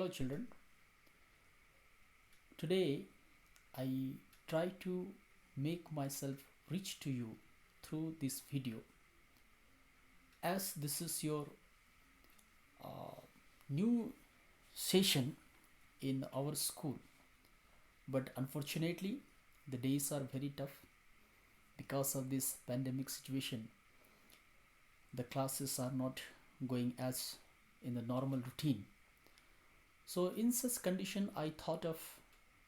Hello children, today I try to make myself rich to you through this video, as this is your uh, new session in our school. But unfortunately the days are very tough because of this pandemic situation. The classes are not going as in the normal routine. So in such condition I thought of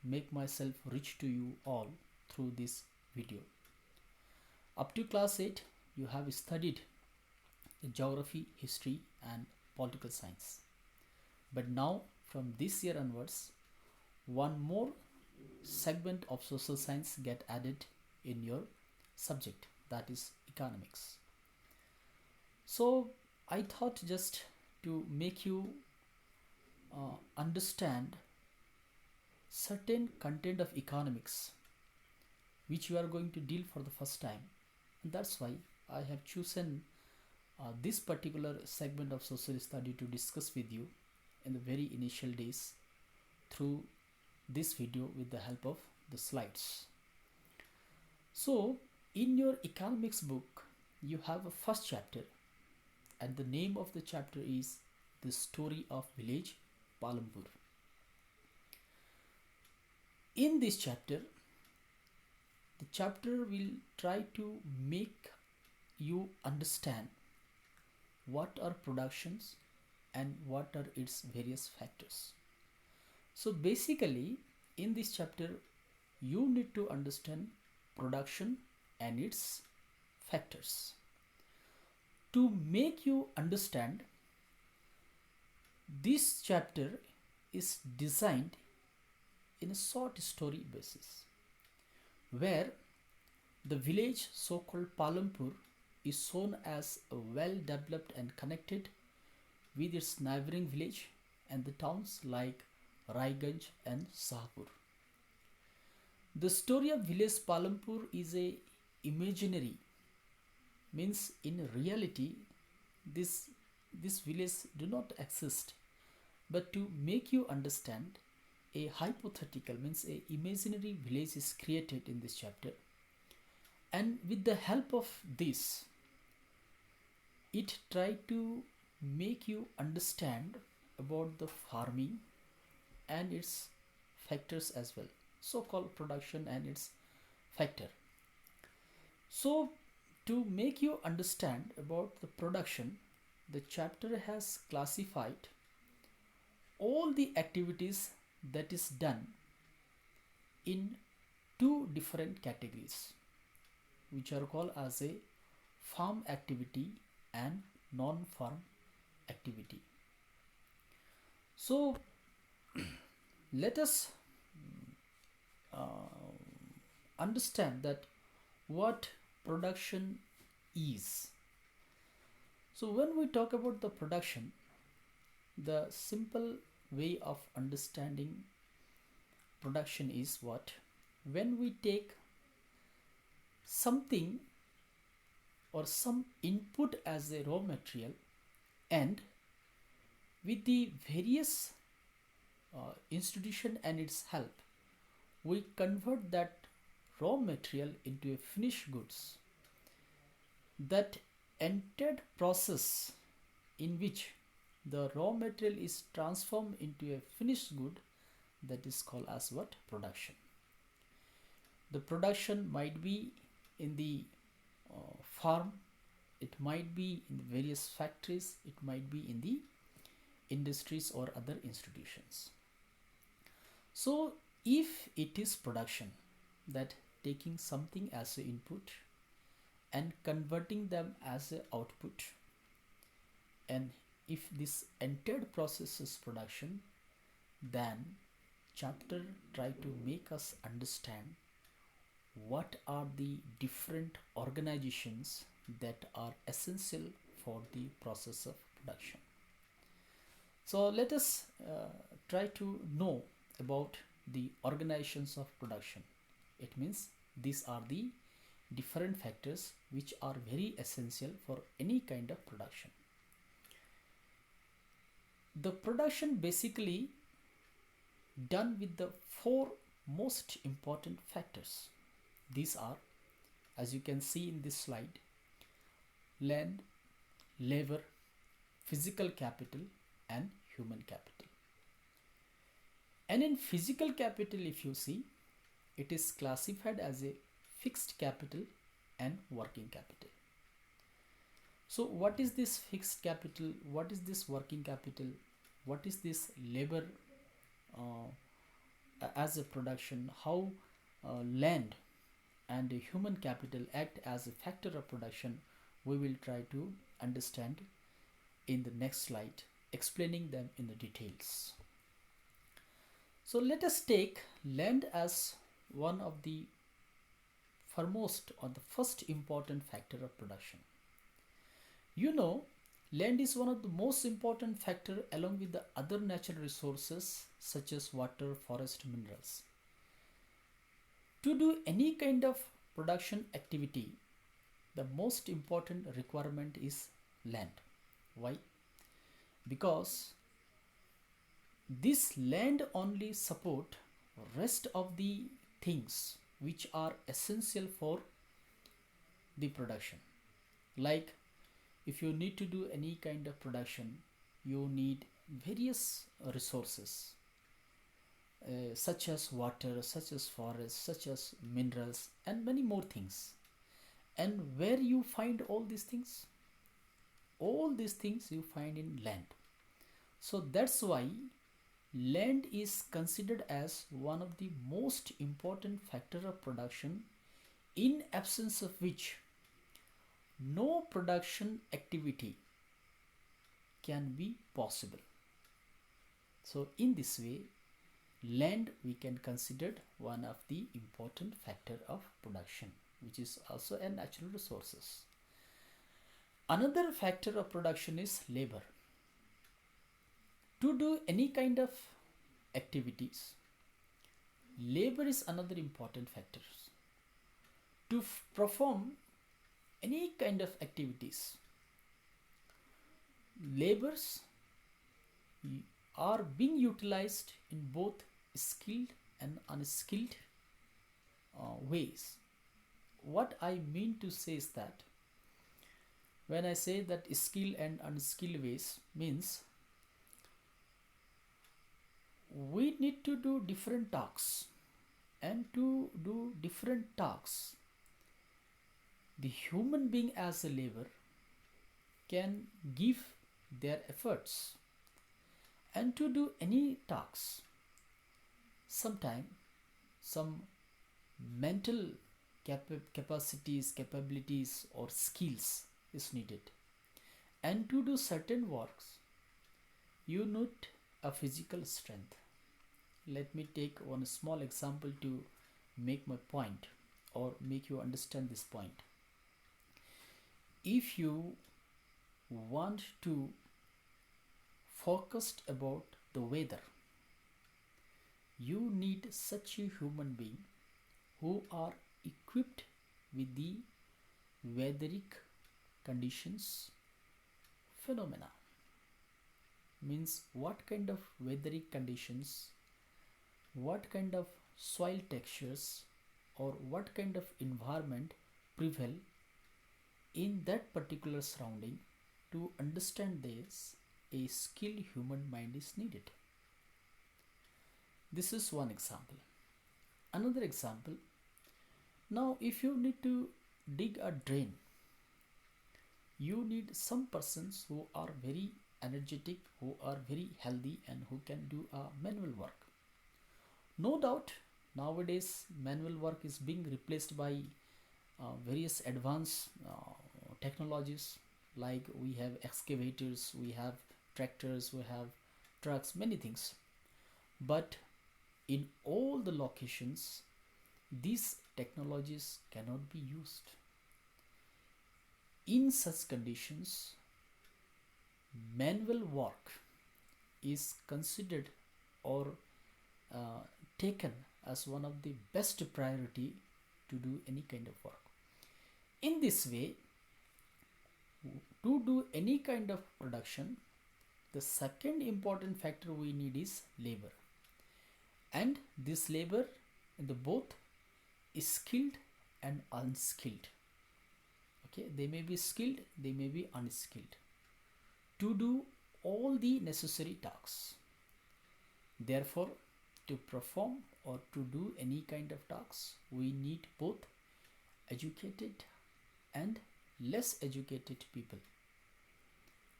make myself rich to you all through this video. Up to class 8 you have studied geography, history and political science. But now from this year onwards, one more segment of social science get added in your subject, that is economics. So I thought just to make you understand certain content of economics which you are going to deal for the first time, and that's why I have chosen this particular segment of social study to discuss with you in the very initial days through this video with the help of the slides. So in your economics book you have a first chapter, and the name of the chapter is The Story of Village Palampur. In this chapter, the chapter will try to make you understand what are productions and what are its various factors. So basically in this chapter you need to understand production and its factors. To make you understand, this chapter is designed in a short story basis, where the village so-called Palampur is shown as a well developed and connected with its neighboring village and the towns like Raiganj and Shahpur. The story of village Palampur is a imaginary, means in reality this village do not exist, but to make you understand, a hypothetical, means a imaginary village is created in this chapter, and with the help of this it try to make you understand about the farming and its factors as well, so called production and its factor. So to make you understand about the production, the chapter has classified all the activities that is done in two different categories, which are called as a farm activity and non-farm activity. So let us understand that what production is. So when we talk about the production, the simple way of understanding production is what? When we take something or some input as a raw material, and with the various institution and its help we convert that raw material into a finished goods. That entire process in which the raw material is transformed into a finished good, that is called as what? Production. The production might be in the farm, it might be in the various factories, it might be in the industries or other institutions. So if it is production, that taking something as an input and converting them as an output, and if this entire process is production, then chapter try to make us understand what are the different organizations that are essential for the process of production. So let us try to know about the organizations of production. It means these are the different factors which are very essential for any kind of production. The production basically done with the four most important factors. These are, as you can see in this slide, land, labor, physical capital, and human capital. And in physical capital, if you see, it is classified as a fixed capital and working capital. So what is this fixed capital? What is this working capital? What is this labor as a production? How land and human capital act as a factor of production? We will try to understand in the next slide, explaining them in the details. So let us take land as one of the foremost or the first important factor of production. You know, land is one of the most important factor along with the other natural resources such as water, forest, minerals. To do any kind of production activity, the most important requirement is land. Why? Because this land only support rest of the things which are essential for the production. Like if you need to do any kind of production, you need various resources such as water, such as forest, such as minerals, and many more things. And where you find all these things? All these things you find in land. So that's why land is considered as one of the most important factor of production, in absence of which no production activity can be possible. So in this way, land we can consider one of the important factor of production, which is also a natural resources. Another factor of production is labor. To do any kind of activities, labor is another important factor. To perform any kind of activities, labors are being utilized in both skilled and unskilled ways. What I mean to say is that when I say that skilled and unskilled ways means we need to do different tasks, and to do different tasks the human being as a labor can give their efforts, and to do any tasks sometime some mental capacities, capabilities or skills is needed, and to do certain works you need a physical strength. Let me take one small example to make my point or make you understand this point. If you want to focus about the weather, you need such a human being who are equipped with the weatheric conditions phenomena. Means what kind of weatheric conditions, what kind of soil textures or what kind of environment prevail in that particular surrounding. To understand this, a skilled human mind is needed. This is one example. Another example, now if you need to dig a drain, you need some persons who are very energetic, who are very healthy and who can do a manual work. No doubt nowadays manual work is being replaced by various advanced technologies, like we have excavators, we have tractors, we have trucks, many things. But in all the locations these technologies cannot be used. In such conditions, manual work is considered or taken as one of the best priority to do any kind of work. In this way, to do any kind of production, the second important factor we need is labor. and this labor in the both is skilled and unskilled. Okay, they may be skilled, they may be unskilled to do all the necessary tasks. Therefore, to perform or to do any kind of tasks, we need both educated and less educated people.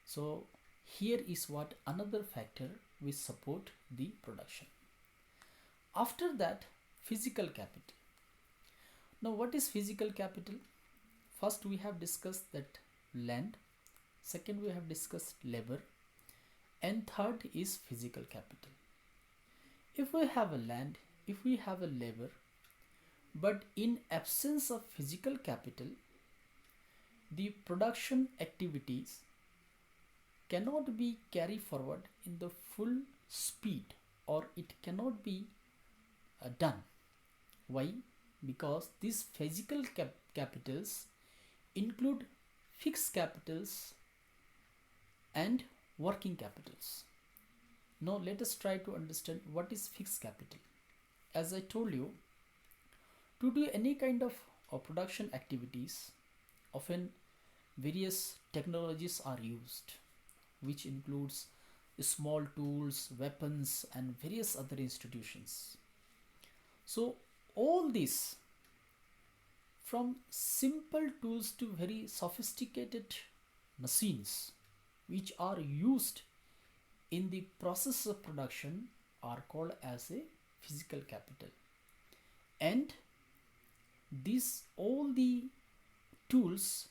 So here is what another factor which support the production. After that, physical capital. Now what is physical capital? First we have discussed that land, second we have discussed labor, and third is physical capital. If we have a land, if we have a labor, but in absence of physical capital, the production activities cannot be carried forward in the full speed, or it cannot be done. Why? Because these physical capitals include fixed capitals and working capitals. Now let us try to understand what is fixed capital. As I told you, to do any kind of production activities, often various technologies are used, which includes small tools, weapons, and various other institutions. So all this, from simple tools to very sophisticated machines which are used in the process of production, are called as a physical capital. And these all the tools,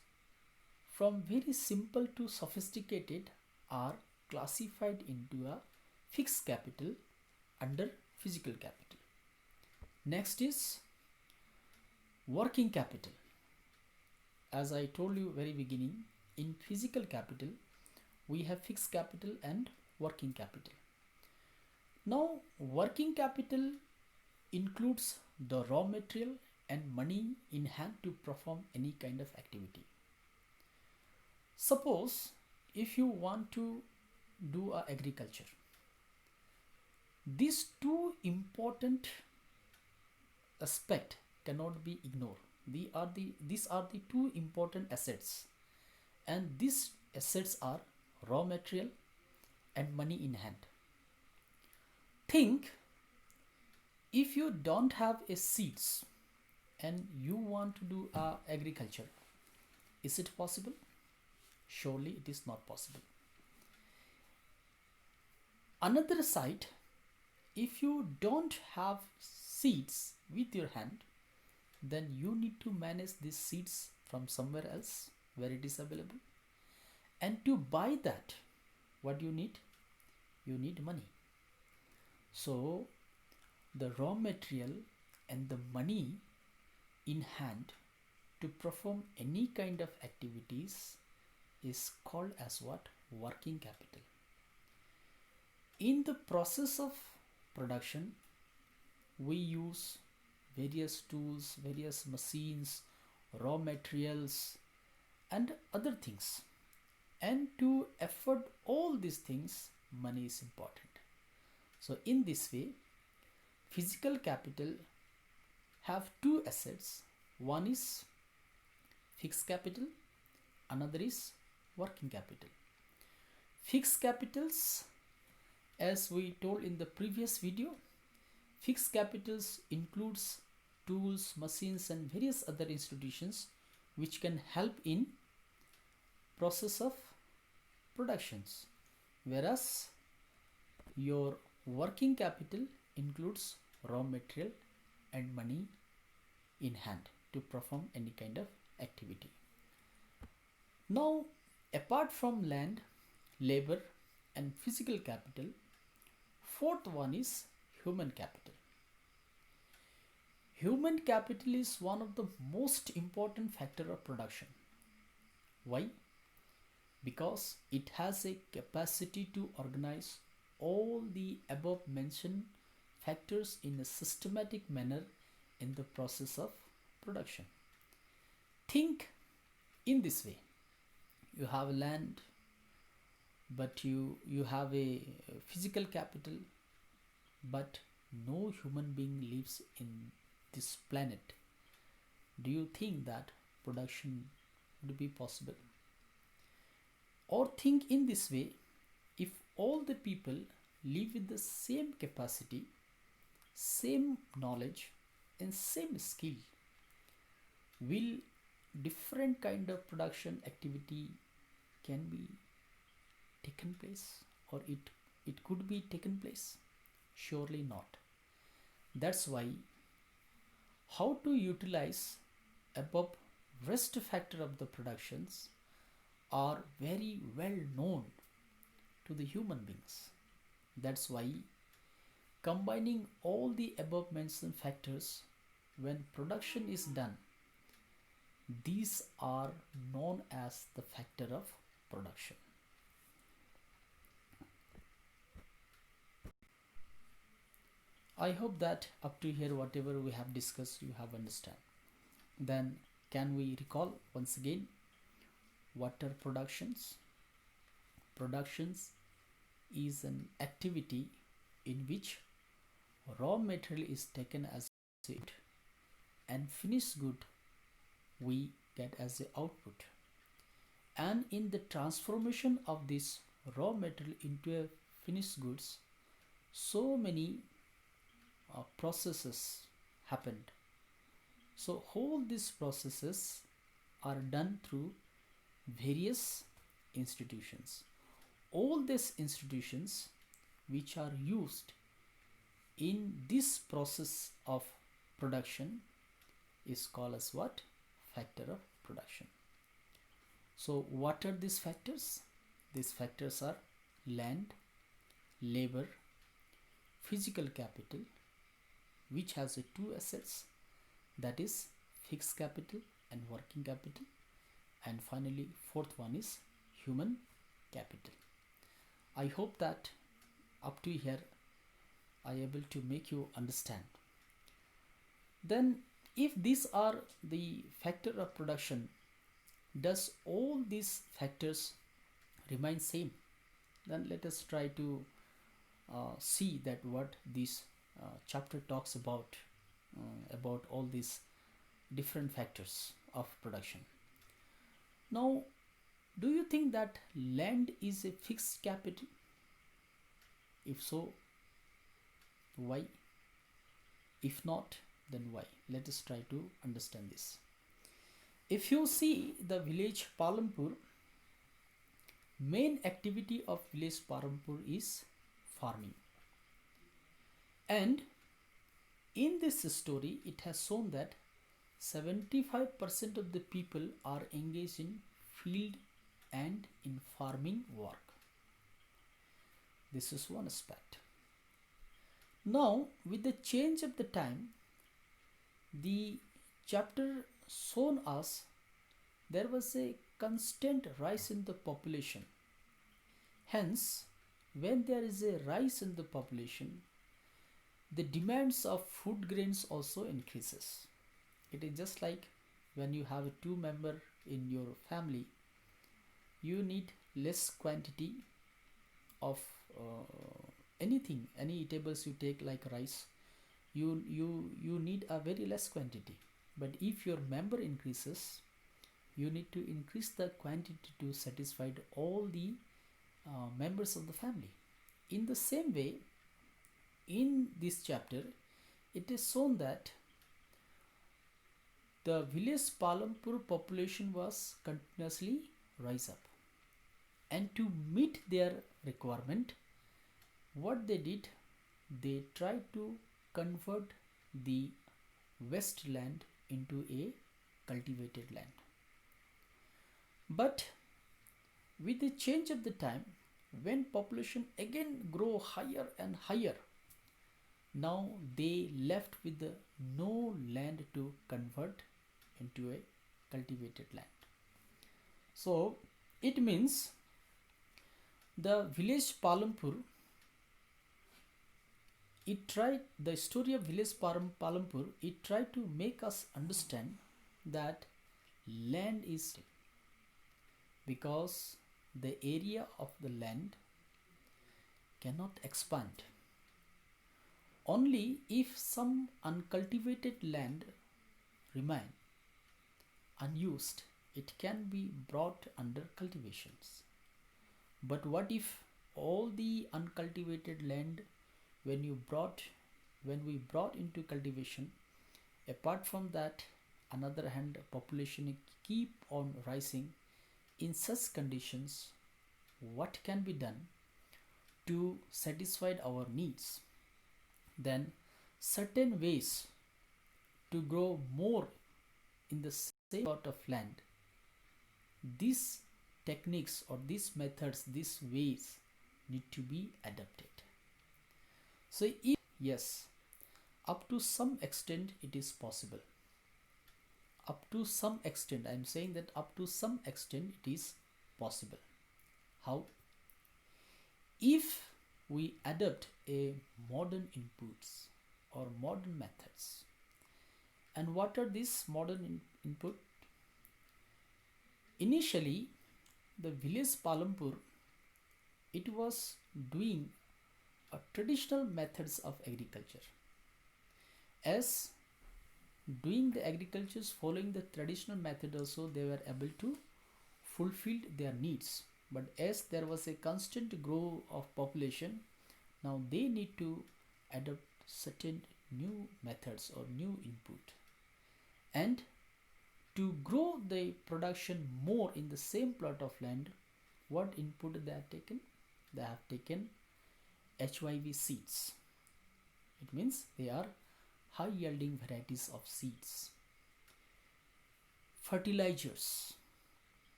from very simple to sophisticated, are classified into a fixed capital under physical capital. Next is working capital. As I told you very beginning, in physical capital we have fixed capital and working capital. Now working capital includes the raw material and money in hand to perform any kind of activity. Suppose if you want to do agriculture, these two important aspects cannot be ignored. These are the two important assets, and these assets are raw material and money in hand. Think, if you don't have a seeds and you want to do agriculture, is it possible? Surely it is not possible. Another side, if you don't have seeds with your hand, then you need to manage these seeds from somewhere else where it is available. And to buy that, what do you need? You need money. So the raw material and the money in hand to perform any kind of activities is called as what? Working capital. In the process of production, we use various tools, various machines, raw materials, and other things. And to afford all these things, money is important. So in this way, physical capital have two assets. One is fixed capital, another is working capital. Fixed capitals, as we told in the previous video, fixed capitals includes tools, machines, and various other institutions which can help in process of productions, whereas your working capital includes raw material and money in hand to perform any kind of activity. Now, apart from land, labor, and physical capital, fourth one is human capital. Human capital is one of the most important factor of production. Why? Because it has a capacity to organize all the above mentioned factors in a systematic manner in the process of production. Think in this way. You have land, but you have a physical capital, but no human being lives in this planet, do you think that production would be possible? Or think in this way, if all the people live with the same capacity, same knowledge, and same skill, will different kind of production activity can be taken place, or it could be taken place? Surely not. That's why how to utilize above rest factor of the productions are very well known to the human beings. That's why combining all the above mentioned factors when production is done, these are known as the factor of production. I hope that up to here whatever we have discussed you have understand. Then can we recall once again what are productions? Productions is an activity in which raw material is taken as it and finished good we get as a output, and in the transformation of this raw material into a finished goods, so many processes happened. So all these processes are done through various institutions. All these institutions which are used in this process of production is called as what? Factor of production. So what are these factors? These factors are land, labor, physical capital, which has two assets, that is fixed capital and working capital, and finally fourth one is human capital. I hope that up to here I am able to make you understand. Then if these are the factor of production, does all these factors remain same? Then let us try to see that what this chapter talks about all these different factors of production. Now, do you think that land is a fixed capital? If so, why? If not, then why? Let us try to understand this. If you see the village Palampur, main activity of village Palampur is farming. And in this story, it has shown that 75% of the people are engaged in field and in farming work. This is one aspect. Now, with the change of the time, the chapter shown us there was a constant rise in the population. Hence, when there is a rise in the population, the demands of food grains also increases. It is just like when you have a two member in your family, you need less quantity of anything, any eatables you take like rice, you need a very less quantity. But if your member increases, you need to increase the quantity to satisfy all the members of the family. In the same way, in this chapter, it is shown that the village Palampur population was continuously rise up, and to meet their requirement, what they did, they tried to convert the waste land into a cultivated land. But with the change of the time, when population again grow higher and higher, now they left with no land to convert into a cultivated land. So it means the village Palampur, the story of village Palampur, it tried to make us understand that land is, because the area of the land cannot expand. Only if some uncultivated land remain unused, it can be brought under cultivations. But what if all the uncultivated land, when you brought when we brought into cultivation, apart from that, another hand, population keep on rising? In such conditions, what can be done to satisfy our needs? Then certain ways to grow more in the same plot of land, these techniques or these methods, these ways need to be adapted. So if yes, up to some extent it is possible. Up to some extent, I am saying that up to some extent it is possible. How? If we adopt a modern inputs or modern methods. And what are these modern input? Initially, the village Palampur, it was doing a traditional methods of agriculture. As doing the agricultures following the traditional method also, they were able to fulfill their needs. But as there was a constant growth of population, now they need to adopt certain new methods or new input. And to grow the production more in the same plot of land, what input they have taken? They have taken HYV seeds. It means they are high yielding varieties of seeds. Fertilizers.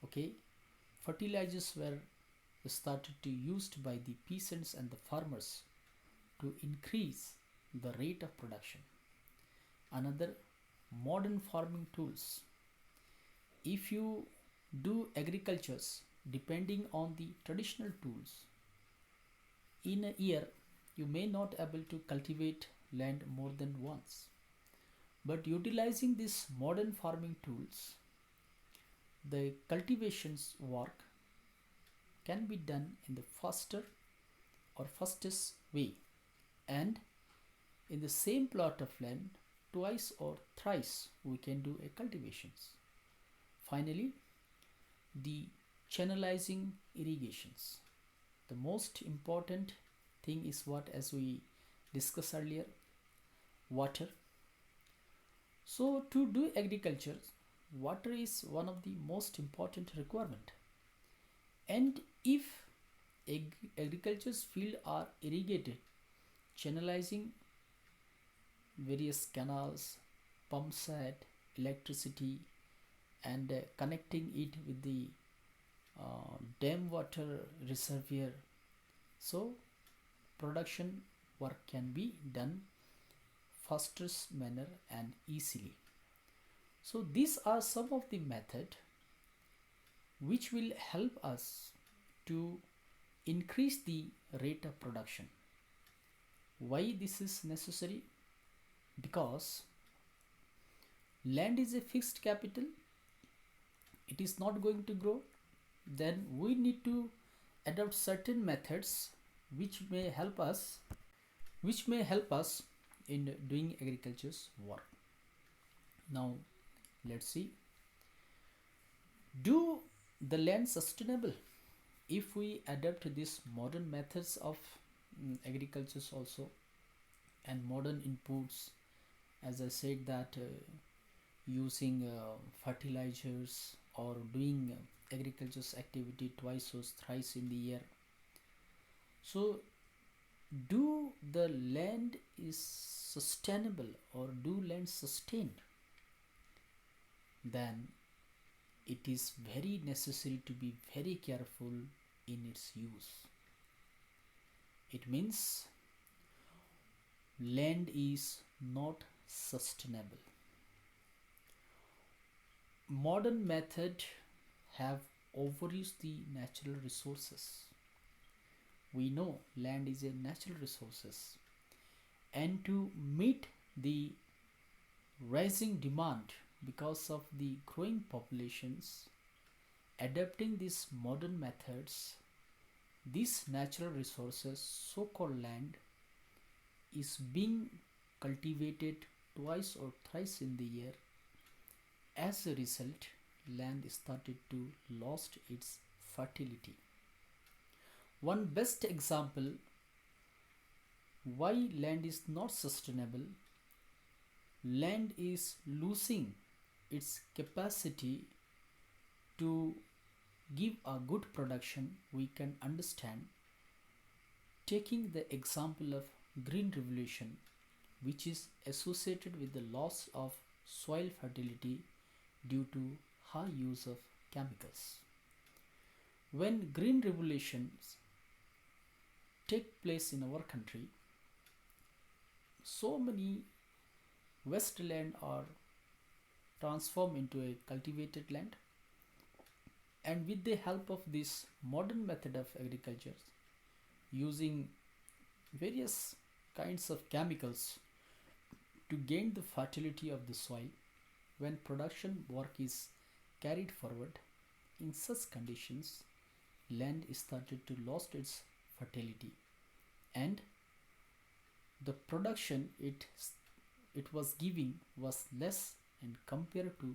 Okay, fertilizers were started to used by the peasants and the farmers to increase the rate of production. Another, modern farming tools. If you do agricultures depending on the traditional tools, in a year you may not able to cultivate land more than once. But utilizing these modern farming tools, the cultivations work can be done in the faster or fastest way, and in the same plot of land twice or thrice we can do a cultivations. Finally, the channelizing irrigations. The most important thing is what, as we discussed earlier, water. So to do agriculture, water is one of the most important requirement. And if agriculture's field are irrigated, channelizing various canals, pump set, electricity, and connecting it with the dam water reservoir, so production work can be done fastest manner and easily. So these are some of the method which will help us to increase the rate of production. Why this is necessary? Because land is a fixed capital, it is not going to grow. Then we need to adopt certain methods which may help us in doing agriculture's work. Now let's see, do the land sustainable if we adapt these modern methods of agriculture also, and modern inputs, as I said that using fertilizers or doing agriculture's activity twice or thrice in the year. So do the land is sustainable or do land sustained? Then it is very necessary to be very careful in its use. It means land is not sustainable. Modern method have overused the natural resources. We know land is a natural resources, and to meet the rising demand because of the growing populations, adapting these modern methods, these natural resources, so-called land, is being cultivated twice or thrice in the year. As a result, land started to lost its fertility. One best example why land is not sustainable, land is losing its capacity to give a good production, we can understand taking the example of green revolution, which is associated with the loss of soil fertility due to high use of chemicals. When green revolutions take place in our country, so many wasteland are transformed into a cultivated land, and with the help of this modern method of agriculture using various kinds of chemicals to gain the fertility of the soil, when production work is carried forward in such conditions, land started to lost its fertility, and the production it was giving was less and compared to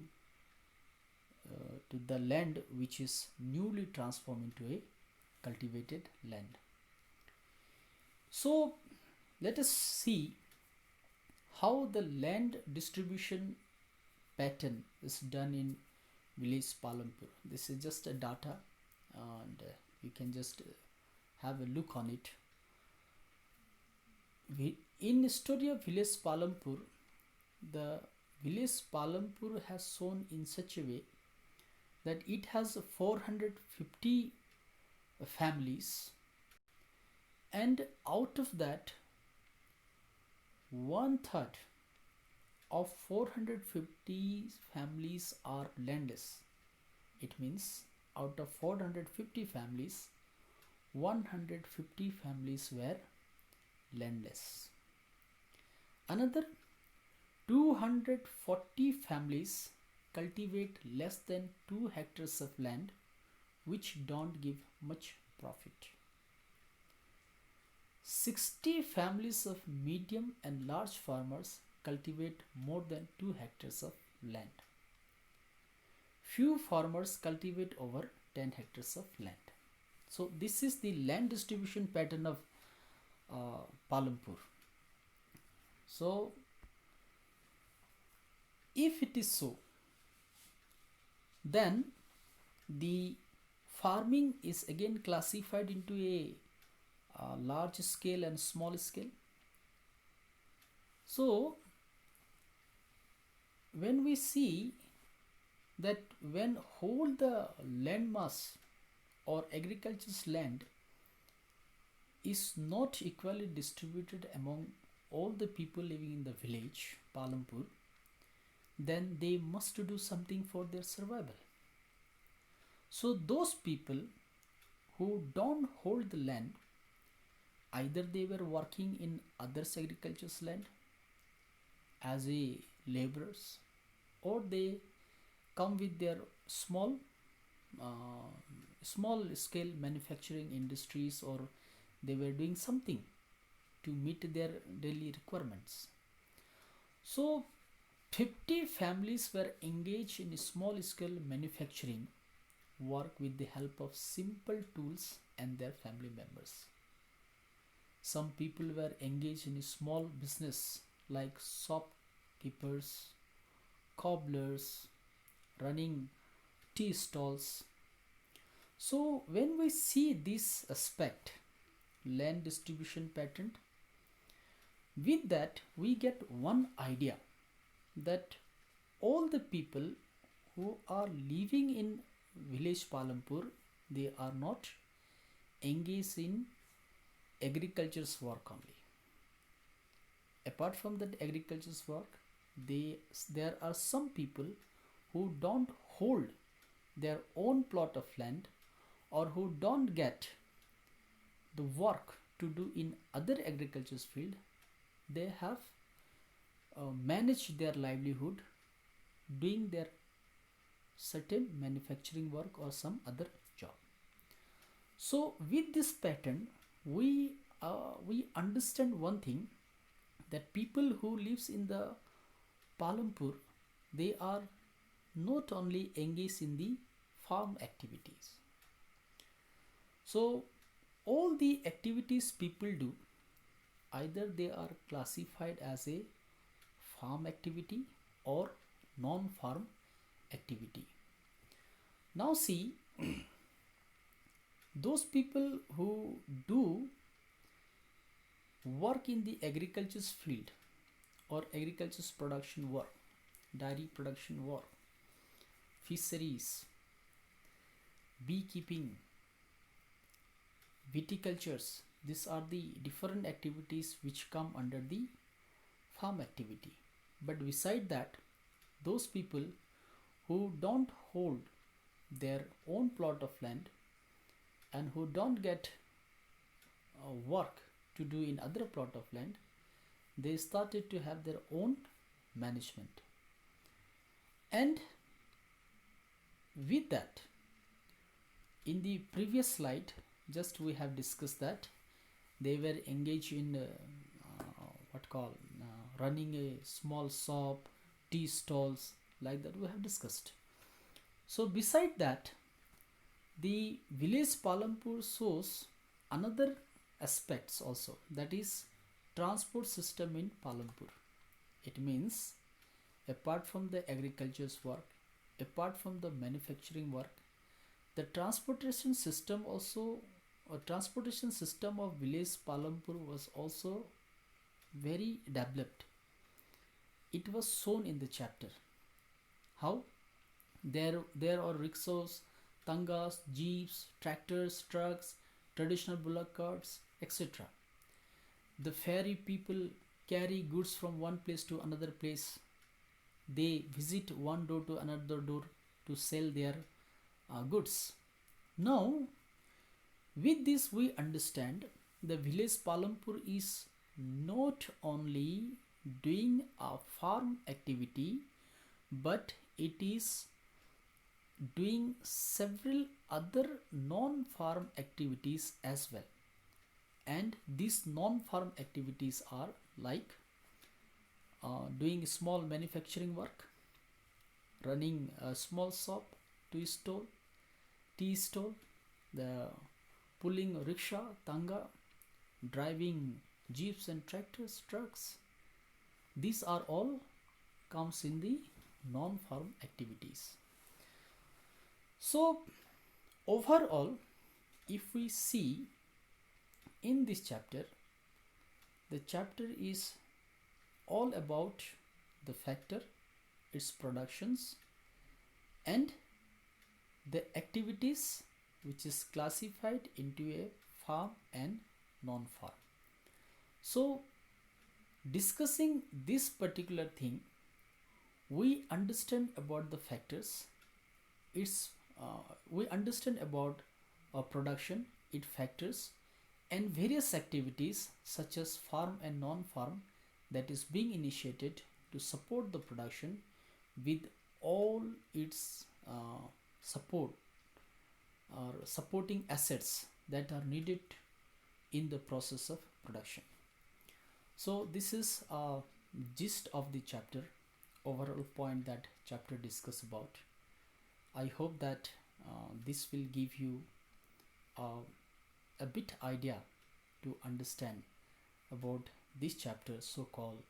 the land which is newly transformed into a cultivated land. So let us see how the land distribution pattern is done in village Palampur. This is just a data, and you can just have a look on it. In story of village Palampur, the village Palampur has shown in such a way that it has 450 families, and out of that, one third of 450 families are landless. It means out of 450 families, 150 families were landless. Another 240 families cultivate less than 2 hectares of land, which don't give much profit. 60 families of medium and large farmers cultivate more than 2 hectares of land. Few farmers cultivate over 10 hectares of land. So this is the land distribution pattern of Palampur. So if it is so, then the farming is again classified into a large scale and small scale. So when we see that when whole the land mass or agriculture's land is not equally distributed among all the people living in the village Palampur, then they must do something for their survival. So those people who don't hold the land, either they were working in others agriculture's land as a laborers, or they come with their small scale manufacturing industries, or they were doing something to meet their daily requirements. So 50 families were engaged in small scale manufacturing work with the help of simple tools and their family members. Some people were engaged in small business like shopkeepers, cobblers, running tea stalls. So when we see this aspect, land distribution pattern, with that we get one idea that all the people who are living in village Palampur, they are not engaged in agriculture's work only. Apart from that agriculture's work, there are some people who don't hold their own plot of land, or who don't get the work to do in other agriculture's field. They have managed their livelihood doing their certain manufacturing work or some other job. So with this pattern, we understand one thing, that people who lives in the Palampur, they are not only engaged in the farm activities. So all the activities people do, either they are classified as a farm activity or non-farm activity. Now see, those people who do work in the agriculture's field or agriculture's production work, dairy production work, fisheries, beekeeping, viticultures, these are the different activities which come under the farm activity. But beside that, those people who don't hold their own plot of land and who don't get work to do in other plot of land, they started to have their own management. And with that, in the previous slide, just we have discussed that they were engaged in running a small shop, tea stalls, like that we have discussed. So beside that, the village Palampur shows another aspects also, that is transport system in Palampur. It means apart from the agriculture's work, apart from the manufacturing work, the transportation system also, a transportation system of village Palampur was also very developed. It was shown in the chapter. How? There are rickshaws, togas, jeeps, tractors, trucks, traditional bullock carts, etc. The ferry people carry goods from one place to another place. They visit one door to another door to sell their goods. Now, with this we understand the village Palampur is not only doing a farm activity, but it is doing several other non-farm activities as well. And these non-farm activities are like doing small manufacturing work, running a small shop, tea stall, the pulling rickshaw, tanga, driving jeeps and tractors, trucks. These are all comes in the non-farm activities. So overall, if we see in this chapter, the chapter is all about the factor, its productions, and the activities which is classified into a farm and non-farm. So discussing this particular thing, we understand about the factors, we understand about production, its factors, and various activities such as farm and non-farm that is being initiated to support the production with all its support or supporting assets that are needed in the process of production. So this is a gist of the chapter, overall point that chapter discuss about. I hope that this will give you a bit idea to understand about this chapter, so called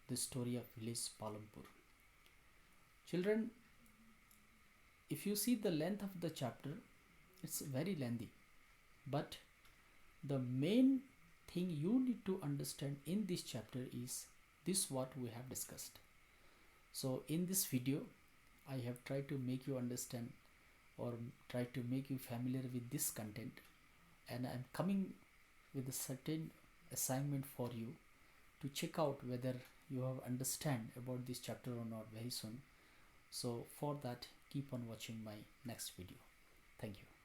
the story of village Palampur. Children, if you see the length of the chapter, it's very lengthy, but the main thing you need to understand in this chapter is this what we have discussed. So in this video, I have tried to make you understand or try to make you familiar with this content, and I'm coming with a certain assignment for you to check out whether you have understand about this chapter or not very soon. So for that, keep on watching my next video. Thank you.